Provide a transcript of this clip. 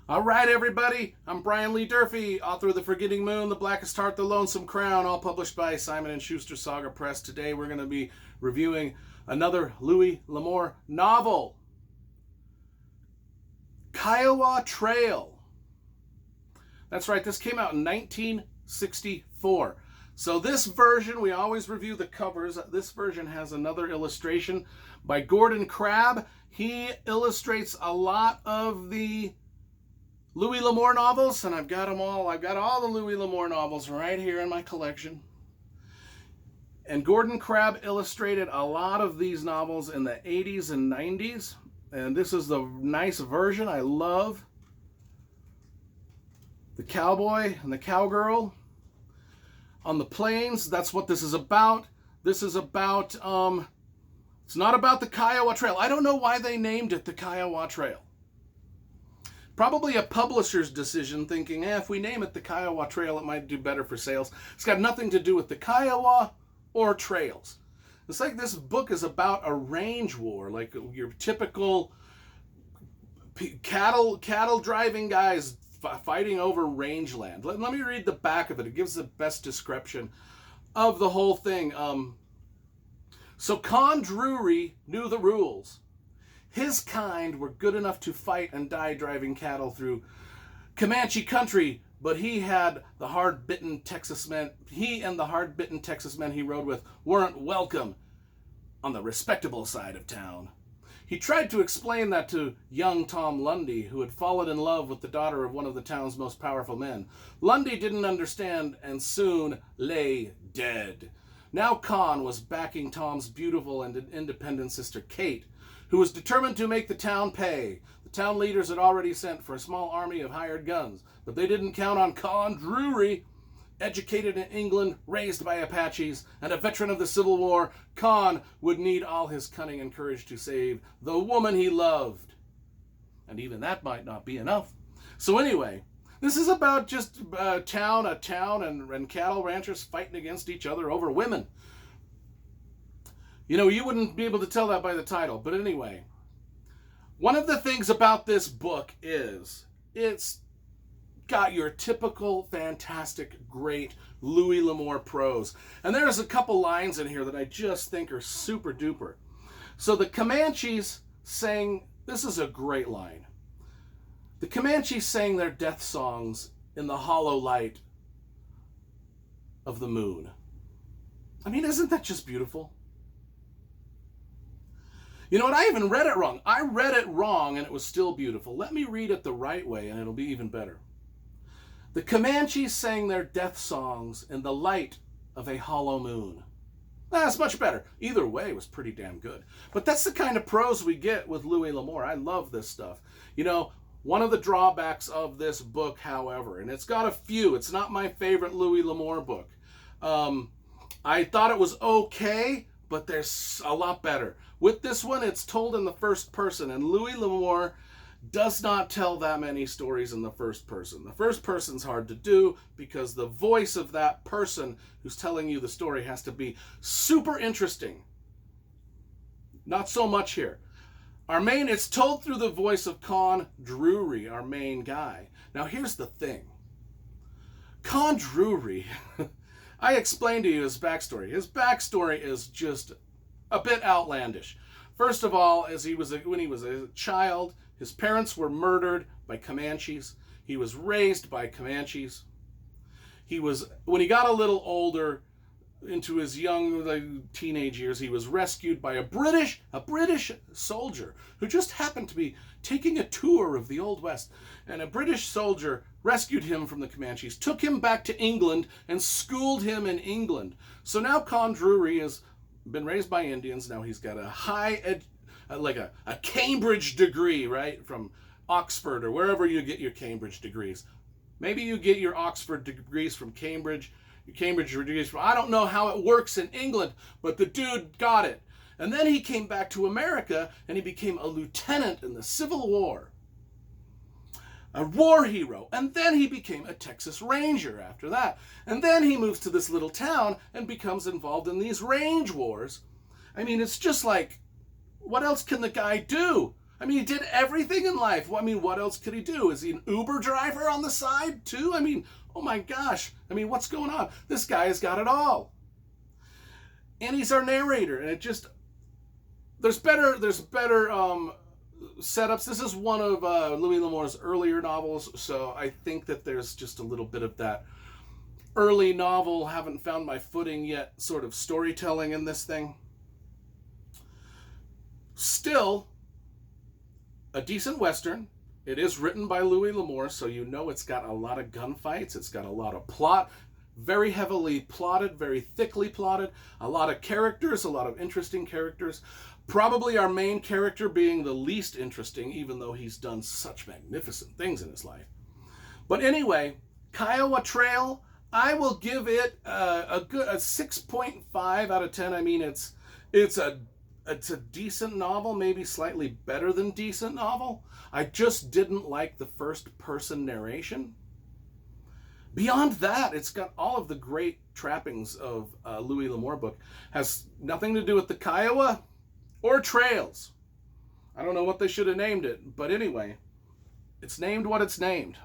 All right, everybody. I'm Brian Lee Durfee, author of The Forgetting Moon, The Blackest Heart, The Lonesome Crown, all published by Simon & Schuster Saga Press. Today we're going to be reviewing another Louis L'Amour novel, Kiowa Trail. That's right, this came out in 1964. So this version, we always review the covers. This version has another illustration by Gordon Crabb. He illustrates a lot of the Louis L'Amour novels, and I've got them all. I've got all the Louis L'Amour novels right here in my collection. And Gordon Crabb illustrated a lot of these novels in the 80s and 90s. And this is the nice version. I love the cowboy and the cowgirl on the plains. That's what this is about. This is about, it's not about the Kiowa Trail. I don't know why they named it the Kiowa Trail. Probably a publisher's decision, thinking, if we name it the Kiowa Trail, it might do better for sales. It's got nothing to do with the Kiowa or trails. It's like this book is about a range war, like your typical cattle driving guys fighting over rangeland. Let me read the back of it. It gives the best description of the whole thing. So Con Drury knew the rules. His kind were good enough to fight and die driving cattle through Comanche country, but he and the hard-bitten Texas men he rode with weren't welcome on the respectable side of town. He tried to explain that to young Tom Lundy, who had fallen in love with the daughter of one of the town's most powerful men. Lundy didn't understand and soon lay dead. Now Con was backing Tom's beautiful and independent sister Kate, who was determined to make the town pay. The town leaders had already sent for a small army of hired guns, but they didn't count on Con Drury. Educated in England, raised by Apaches, and a veteran of the Civil War, Con would need all his cunning and courage to save the woman he loved. And even that might not be enough. So anyway, this is about just a town and cattle ranchers fighting against each other over women. You know, you wouldn't be able to tell that by the title. But anyway, one of the things about this book is it's got your typical, fantastic, great Louis L'Amour prose. And there's a couple lines in here that I just think are super duper. So the Comanches sang, this is a great line. The Comanches sang their death songs in the hollow light of the moon. I mean, isn't that just beautiful? You know what? I even read it wrong. I read it wrong and it was still beautiful. Let me read it the right way and it'll be even better. The Comanches sang their death songs in the light of a hollow moon. That's much better. Either way, it was pretty damn good. But that's the kind of prose we get with Louis L'Amour. I love this stuff. You know, one of the drawbacks of this book, however, and it's got a few. It's not my favorite Louis L'Amour book. I thought it was okay, but there's a lot better. With this one, it's told in the first person, and Louis L'Amour does not tell that many stories in the first person. The first person's hard to do because the voice of that person who's telling you the story has to be super interesting. Not so much here. It's told through the voice of Con Drury, our main guy. Now here's the thing. Con Drury, I explained to you his backstory. His backstory is just a bit outlandish. First of all, when he was a child, his parents were murdered by Comanches. He was raised by Comanches. When he got a little older, into his young teenage years, he was rescued by a British soldier who just happened to be taking a tour of the Old West. And a British soldier rescued him from the Comanches, took him back to England, and schooled him in England. So now Con Drury has been raised by Indians. Now he's got a Cambridge degree, right? From Oxford or wherever you get your Cambridge degrees. Maybe you get your Oxford degrees from Cambridge, your Cambridge degrees from, I don't know how it works in England, but the dude got it. And then he came back to America and he became a lieutenant in the Civil War. A war hero. And then he became a Texas Ranger after that. And then he moves to this little town and becomes involved in these range wars. I mean, it's just like, what else can the guy do I mean, he did everything in life. I mean, what else could he do? Is he an Uber driver on the side too? I mean, oh my gosh. I mean, what's going on? This guy has got it all. And he's our narrator, and it just, there's better setups. This is one of Louis L'Amour's earlier novels, so I think that there's just a little bit of that early novel, haven't found my footing yet, sort of storytelling in this thing. Still, a decent Western. It is written by Louis L'Amour, so you know it's got a lot of gunfights, it's got a lot of plot, very heavily plotted, very thickly plotted, a lot of characters, a lot of interesting characters. Probably our main character being the least interesting, even though he's done such magnificent things in his life. But anyway, Kiowa Trail, I will give it a 6.5 out of 10. I mean, it's a decent novel, maybe slightly better than decent novel. I just didn't like the first person narration. Beyond that, it's got all of the great trappings of a Louis L'Amour book. Has nothing to do with the Kiowa or trails. I don't know what they should have named it, but anyway, it's named what it's named.